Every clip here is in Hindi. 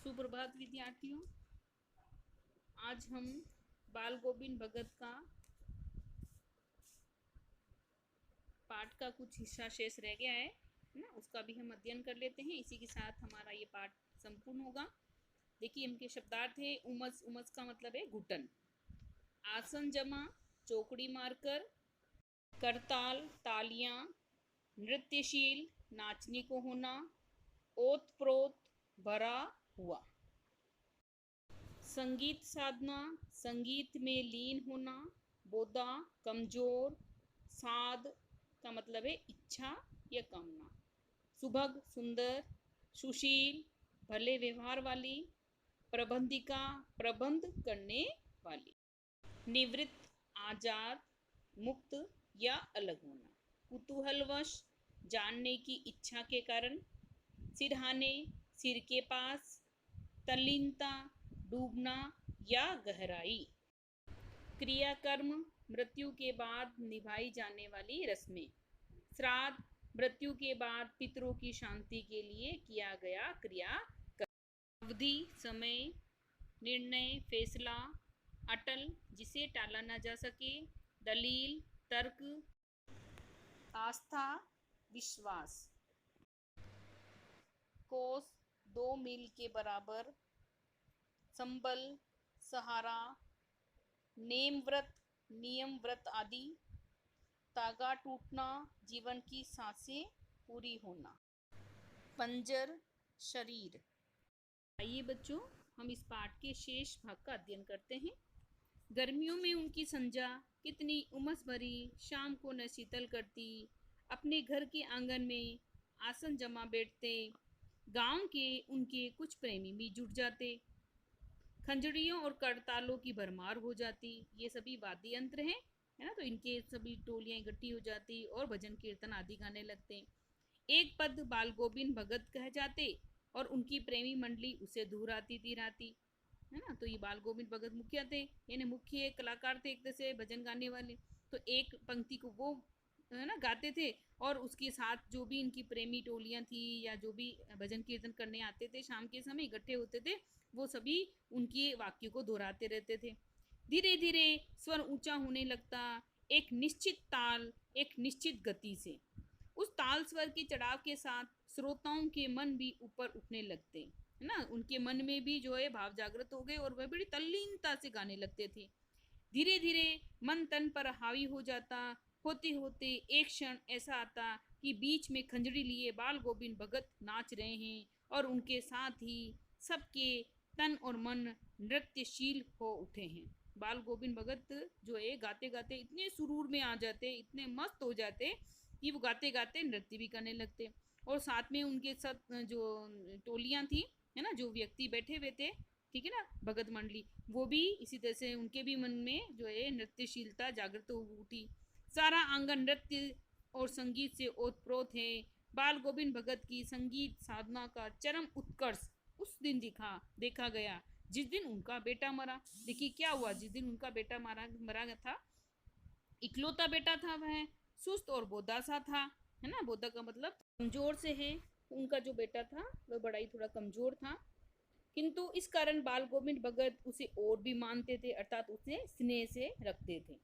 सुप्रभात विद्यार्थियों। आज हम बाल गोविंद भगत का पाठ का कुछ हिस्सा शेष रह गया है ना, उसका भी हम अध्ययन कर लेते हैं। इसी के साथ हमारा ये पाठ संपूर्ण होगा। देखिए, इनके शब्दार्थ है। उमस, उमस का मतलब है घुटन। आसन जमा, चौकड़ी मारकर। करताल, तालियां। नृत्यशील, नाचने को होना। ओत प्रोत, भरा हुआ। संगीत साधना, संगीत में लीन होना। बोधा, कमजोर। साध का मतलब है इच्छा या कामना। सुभग, सुंदर। सुशील, भले व्यवहार वाली। प्रबंधिका, प्रबंध करने वाली। निवृत्त, आजाद, मुक्त या अलग होना। कुतूहलवश, जानने की इच्छा के कारण। सिरहाने, सिर के पास। तल्लीनता, डूबना या गहराई। क्रियाकर्म, मृत्यु के बाद निभाई जाने वाली रस्में। श्राद्ध, मृत्यु के बाद पितरों की शांति के लिए किया गया क्रियाकर्म। अवधि, समय। निर्णय, फैसला। अटल, जिसे टाला न जा सके। दलील, तर्क। आस्था, विश्वास। कोस, 2 मील के बराबर। संबल, सहारा। नेम व्रत, नियम व्रत आदि। तागा टूटना, जीवन की सांसें पूरी होना। पंजर, शरीर। आइए बच्चों, हम इस पाठ के शेष भाग का अध्ययन करते हैं। गर्मियों में उनकी संजा कितनी उमस भरी, शाम को न शीतल करती। अपने घर के आंगन में आसन जमा बैठते। गांव के उनके कुछ प्रेमी भी जुट जाते। खंजड़ियों और करतालों की भरमार हो जाती। ये सभी वाद्य यंत्र हैं, है ना। तो इनके सभी टोलियां इकट्ठी हो जाती और भजन कीर्तन आदि गाने लगते। एक पद बाल गोविंद भगत कह जाते और उनकी प्रेमी मंडली उसे दोहराती तिराती, है ना। तो ये बाल गोविंद भगत मुखिया थे, यानी मुख्य कलाकार थे एक तरह से भजन गाने वाले। तो एक पंक्ति को वो, है ना, गाते थे और उसके साथ जो भी इनकी प्रेमी टोलियां थी या जो भी भजन कीर्तन करने आते थे शाम के समय इकट्ठे होते थे, वो सभी उनके वाक्य को दोहराते रहते थे। धीरे धीरे स्वर ऊंचा होने लगता, एक निश्चित ताल, एक निश्चित गति से। उस ताल स्वर के चढ़ाव के साथ श्रोताओं के मन भी ऊपर उठने लगते, है ना। उनके मन में भी जो है भाव जागृत हो गए और वह बड़ी तल्लीनता से गाने लगते थे। धीरे धीरे मन तन पर हावी हो जाता। होते होते एक क्षण ऐसा आता कि बीच में खंजड़ी लिए बाल गोविंद भगत नाच रहे हैं और उनके साथ ही सबके तन और मन नृत्यशील हो उठे हैं। बाल गोविंद भगत जो है गाते गाते इतने सुरूर में आ जाते, इतने मस्त हो जाते कि वो गाते गाते नृत्य भी करने लगते। और साथ में उनके साथ जो टोलियां थी, है ना, जो व्यक्ति बैठे हुए थे, ठीक है ना, भगत मंडली, वो भी इसी तरह से उनके भी मन में जो है नृत्यशीलता जागृत हो उठी। सारा आंगन नृत्य और संगीत से ओतप्रोत है। बाल गोविंद भगत की संगीत साधना का चरम उत्कर्ष उस दिन देखा गया जिस दिन उनका बेटा मरा। देखिए क्या हुआ, जिस दिन उनका बेटा मरा था, इकलौता बेटा था, वह सुस्त और बोधा सा था, है ना। बोधा का मतलब कमजोर से है। उनका जो बेटा था वह बड़ा ही थोड़ा कमजोर था, किंतु इस कारण बाल गोविंद भगत उसे और भी मानते थे, अर्थात उसे स्नेह से रखते थे।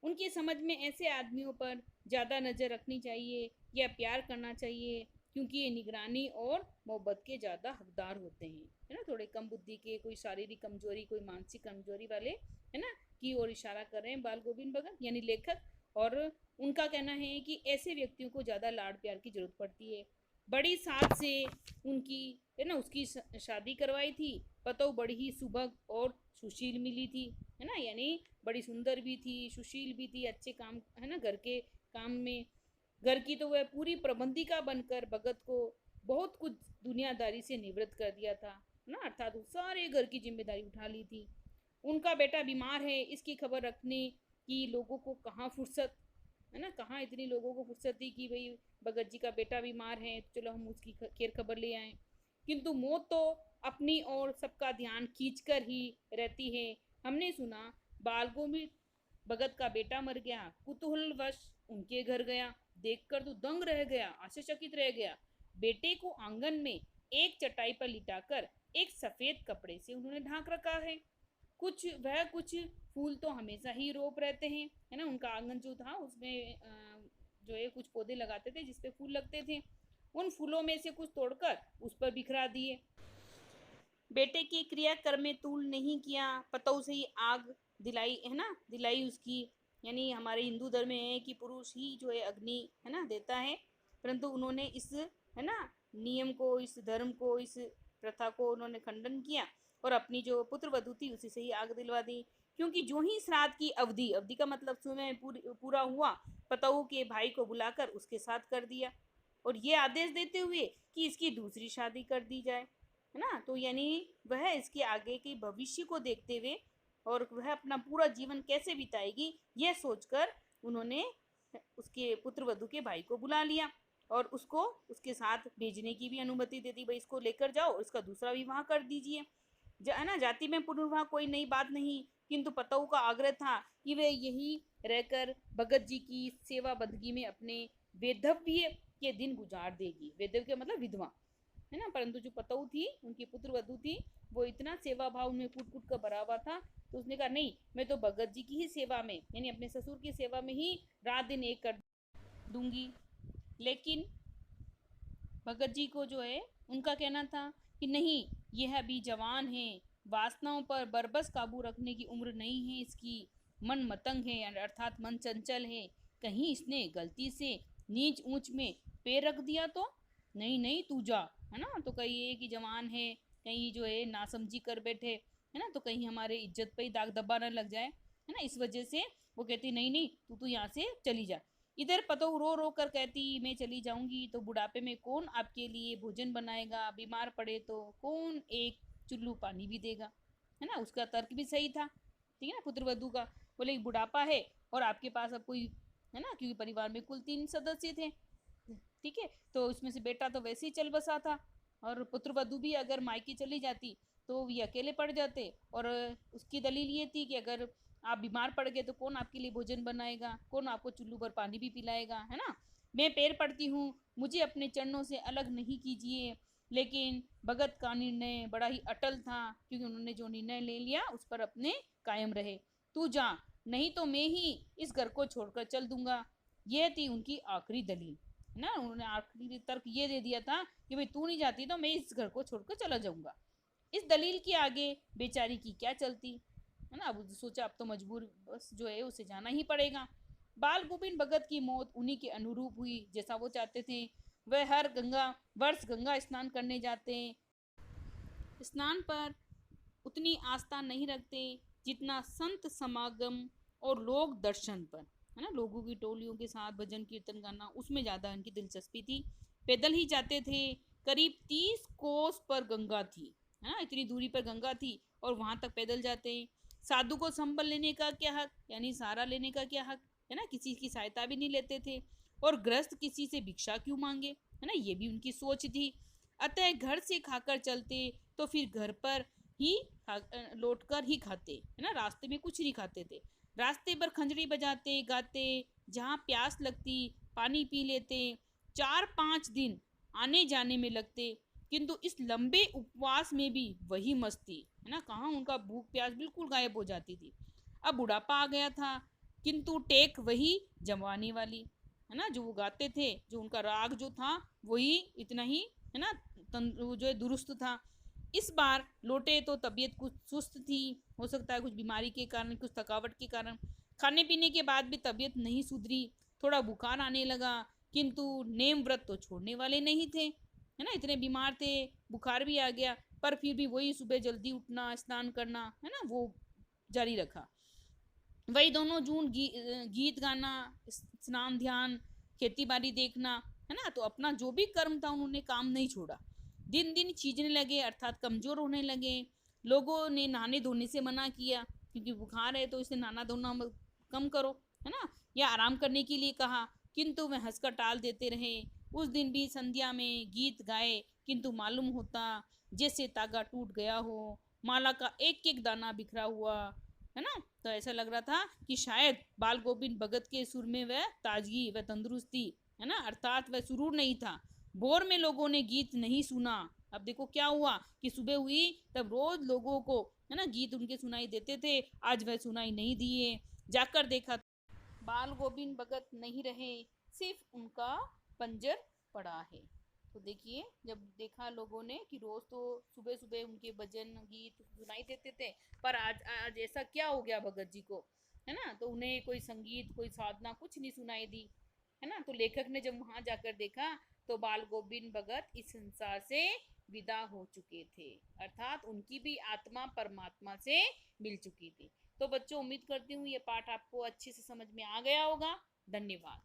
उनकी समझ में ऐसे आदमियों पर ज़्यादा नज़र रखनी चाहिए या प्यार करना चाहिए, क्योंकि ये निगरानी और मोहब्बत के ज़्यादा हकदार होते हैं, है ना। थोड़े कम बुद्धि के, कोई शारीरिक कमजोरी, कोई मानसिक कमजोरी वाले, है ना, की ओर इशारा कर रहे हैं बाल गोविंद भगत यानी लेखक। और उनका कहना है कि ऐसे व्यक्तियों को ज़्यादा लाड़ प्यार की जरूरत पड़ती है। बड़ी साथ से उनकी, है ना, उसकी शादी करवाई थी। पतो बड़ी ही सुभग और सुशील मिली थी, है ना, यानी बड़ी सुंदर भी थी, सुशील भी थी, अच्छे काम, है ना, घर के काम में। घर की तो वह पूरी प्रबंधिका बनकर भगत को बहुत कुछ दुनियादारी से निवृत्त कर दिया था, ना, अर्थात सारे घर की जिम्मेदारी उठा ली थी। उनका बेटा बीमार है, इसकी खबर रखने की लोगों को कहाँ फुर्सत, है ना, कहाँ इतनी लोगों को फुर्सत थी कि भाई भगत जी का बेटा बीमार है, चलो हम उसकी खैर खबर ले आए। किंतु मौत तो अपनी और सबका ध्यान खींच कर ही रहती है। हमने सुना बाल गोविंद भगत का बेटा मर गया, कुतूहलवश उनके घर गया, देखकर तो दंग रह गया, आश्चर्यचकित रह गया। बेटे को आंगन में एक चटाई पर लिटाकर एक सफेद कपड़े से उन्होंने ढांक रखा है। कुछ फूल तो हमेशा ही रोप रहते हैं, है ना। उनका आंगन जो था उसमें जो है कुछ पौधे लगाते थे जिसपे फूल लगते थे। उन फूलों में से कुछ तोड़कर उस पर बिखरा दिए। बेटे की क्रियाक्रम में तूल नहीं किया, पतों से ही आग दिलाई, है ना, दिलाई उसकी। यानी हमारे हिंदू धर्म में है कि पुरुष ही जो है अग्नि, है ना, देता है, परंतु उन्होंने इस, है ना, नियम को, इस धर्म को, इस प्रथा को उन्होंने खंडन किया और अपनी जो पुत्र वधू थी उसी से ही आग दिलवा दी। क्योंकि जो ही श्राद्ध की अवधि, अवधि का मतलब समय पूरा हुआ, पतऊ के भाई को बुलाकर उसके साथ कर दिया और ये आदेश देते हुए कि इसकी दूसरी शादी कर दी जाए, है ना। तो यानी वह इसके आगे के भविष्य को देखते हुए और वह अपना पूरा जीवन कैसे बिताएगी यह सोचकर उन्होंने उसके पुत्र वधू के भाई को बुला लिया और उसको उसके साथ भेजने की भी अनुमति दे दी, भाई इसको लेकर जाओ और इसका दूसरा विवाह कर दीजिए। है ना, जाति में पुनर्विवाह कोई नई बात नहीं, किंतु पतऊ का आग्रह था कि वे यही रहकर भगत जी की सेवा बंदगी में अपने वैधव्य के दिन गुजार देगी। वैधव्य के मतलब विधवा, है ना। परंतु जो पतऊ थी, उनकी पुत्र वधू थी, वो इतना सेवा भाव में कूट कूट का भरा हुआ था, तो उसने कहा नहीं, मैं तो भगत जी की ही सेवा में, यानी अपने ससुर की सेवा में ही रात दिन एक कर दूंगी। लेकिन भगत जी को जो है उनका कहना था कि नहीं, यह अभी जवान है, वासनाओं पर बरबस काबू रखने की उम्र नहीं है इसकी, मन मतंग है, अर्थात मन चंचल है, कहीं इसने गलती से नीच ऊंच में पैर रख दिया तो नहीं, नहीं तू जा, है ना। तो कहीं ये कि जवान है, कहीं जो है नासमझी कर बैठे, है ना, तो कहीं हमारे इज्जत पे ही दाग धब्बा न लग जाए, है ना। इस वजह से वो कहती नहीं नहीं, तू यहाँ से चली जा। इधर पतो रो रो कर कहती मैं चली जाऊंगी तो बुढ़ापे में कौन आपके लिए भोजन बनाएगा, बीमार पड़े तो कौन एक चुल्लू पानी भी देगा, है ना। उसका तर्क भी सही था, ठीक है ना, पुत्र वधू का। बोले बुढ़ापा है और आपके पास अब कोई, है ना, क्योंकि परिवार में कुल 3 सदस्य थे, ठीक है, तो उसमें से बेटा तो वैसे ही चल बसा था और पुत्र वधू भी अगर मायके चली जाती तो ये अकेले पड़ जाते। और उसकी दलील ये थी कि अगर आप बीमार पड़ गए तो कौन आपके लिए भोजन बनाएगा, कौन आपको चुल्लू पर पानी भी पिलाएगा, है ना। मैं पैर पड़ती हूँ, मुझे अपने चरणों से अलग नहीं कीजिए। लेकिन भगत का निर्णय बड़ा ही अटल था, क्योंकि उन्होंने जो निर्णय ले लिया उस पर अपने कायम रहे। तू जा, नहीं तो मैं ही इस घर को छोड़कर चल दूंगा। यह थी उनकी आखिरी दलील, है ना। उन्होंने आखिरी तर्क ये दे दिया था कि भाई तू नहीं जाती तो मैं इस घर को छोड़कर चला जाऊंगा। इस दलील के आगे बेचारी की क्या चलती, है ना। अब सोचा अब तो मजबूर बस जो है उसे जाना ही पड़ेगा। बाल गोविंद भगत की मौत उन्हीं के अनुरूप हुई जैसा वो चाहते थे। वह हर वर्ष गंगा स्नान करने जाते। स्नान पर उतनी आस्था नहीं रखते जितना संत समागम और लोक दर्शन पर, है ना, लोगों की टोलियों के साथ भजन कीर्तन गाना, उसमें ज़्यादा इनकी दिलचस्पी थी। पैदल ही जाते थे, करीब 30 कोस पर गंगा थी, है ना, इतनी दूरी पर गंगा थी और वहां तक पैदल जाते। साधु को संबल लेने का क्या हक, यानी सहारा लेने का क्या हक, है ना, किसी की सहायता भी नहीं लेते थे। और ग्रस्त किसी से भिक्षा क्यों मांगे, है ना, ये भी उनकी सोच थी। अतः घर से खाकर चलते तो फिर घर पर ही लौट कर ही खाते, है ना, रास्ते में कुछ नहीं खाते थे। रास्ते पर खंजड़ी बजाते गाते, जहाँ प्यास लगती पानी पी लेते। 4-5 दिन आने जाने में लगते, किंतु इस लंबे उपवास में भी वही मस्ती, है ना, कहाँ उनका भूख प्यास बिल्कुल गायब हो जाती थी। अब बुढ़ापा आ गया था, किंतु टेक वही जवानी वाली, है ना, जो वो गाते थे, जो उनका राग जो था वही इतना ही, है ना, जो है दुरुस्त था। इस बार लौटे तो तबीयत कुछ सुस्त थी, हो सकता है कुछ बीमारी के कारण, कुछ थकावट के कारण। खाने पीने के बाद भी तबीयत नहीं सुधरी, थोड़ा बुखार आने लगा, किंतु नेम व्रत तो छोड़ने वाले नहीं थे, है ना, इतने बीमार थे, बुखार भी आ गया, पर फिर भी वही सुबह जल्दी उठना, स्नान करना, है ना, वो जारी रखा। वही दोनों जून गीत गाना, स्नान ध्यान, खेती बाड़ी देखना, है ना, तो अपना जो भी कर्म था उन्होंने काम नहीं छोड़ा। दिन दिन चीजने लगे, अर्थात कमजोर होने लगे। लोगों ने नहाने धोने से मना किया, क्योंकि बुखार है तो इसे नहाना धोना कम करो, है ना, या आराम करने के लिए कहा, किंतु वह हंसकर टाल देते रहे। उस दिन भी संध्या में गीत गाए, किंतु मालूम होता जैसे तागा टूट गया हो, माला का एक एक दाना बिखरा हुआ, है ना। तो ऐसा लग रहा था कि शायद बाल गोविंद भगत के सुर में वह ताजगी, वह तंदुरुस्ती, है ना, अर्थात वह सुरूर नहीं था। भोर में लोगों ने गीत नहीं सुना, अब देखो क्या हुआ कि सुबह हुई तब रोज लोगों को है ना गीत उनके सुनाई देते थे, आज वह सुनाई नहीं दिए। जाकर देखा बाल गोविंद भगत नहीं रहे, सिर्फ उनका पंजर पड़ा है। तो देखिए जब देखा लोगों ने कि रोज तो सुबह सुबह उनके भजन गीत सुनाई देते थे, पर आज आज ऐसा क्या हो गया भगत जी को, है ना, तो उन्हें कोई संगीत कोई साधना कुछ नहीं सुनाई दी, है ना। तो लेखक ने जब वहां जाकर देखा तो बाल गोविंद भगत इस संसार से विदा हो चुके थे, अर्थात उनकी भी आत्मा परमात्मा से मिल चुकी थी। तो बच्चों उम्मीद करती हूँ ये पाठ आपको अच्छे से समझ में आ गया होगा। धन्यवाद।